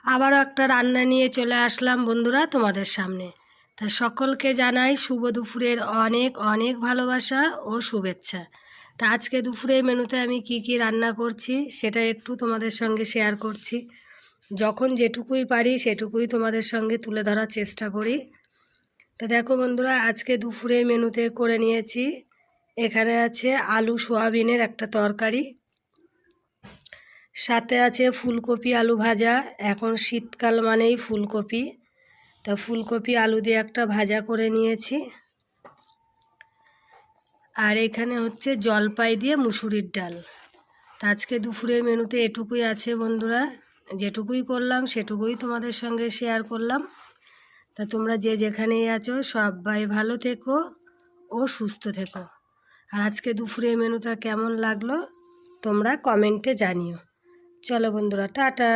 আবারও একটা রান্না নিয়ে চলে আসলাম বন্ধুরা তোমাদের সামনে। তা সকলকে জানাই শুভ দুপুরের অনেক অনেক ভালোবাসা ও শুভেচ্ছা। তা আজকে দুপুরের মেনুতে আমি কি কি রান্না করছি সেটা একটু তোমাদের সঙ্গে শেয়ার করছি। যখন যেটুকুই পারি সেটুকুই তোমাদের সঙ্গে তুলে ধরার চেষ্টা করি। তা দেখো বন্ধুরা, আজকে দুপুরের মেনুতে করে নিয়েছি, এখানে আছে আলু সোয়াবিনের একটা তরকারি, সাথে আছে ফুলকপি আলু ভাজা। এখন শীতকাল মানেই ফুলকপি, তা ফুলকপি আলু দিয়ে একটা ভাজা করে নিয়েছি। আর এখানে হচ্ছে জলপাই দিয়ে মুসুরির ডাল। তা আজকে দুপুরের মেনুতে এটুকুই আছে বন্ধুরা, যেটুকুই করলাম সেটুকুই তোমাদের সঙ্গে শেয়ার করলাম। তা তোমরা যে যেখানেই আছো সবাই ভালো থেকো ও সুস্থ থেকো। আর আজকে দুপুরের মেনুটা কেমন লাগলো তোমরা কমেন্টে জানিও। চলো বন্ধুরা, টাটা।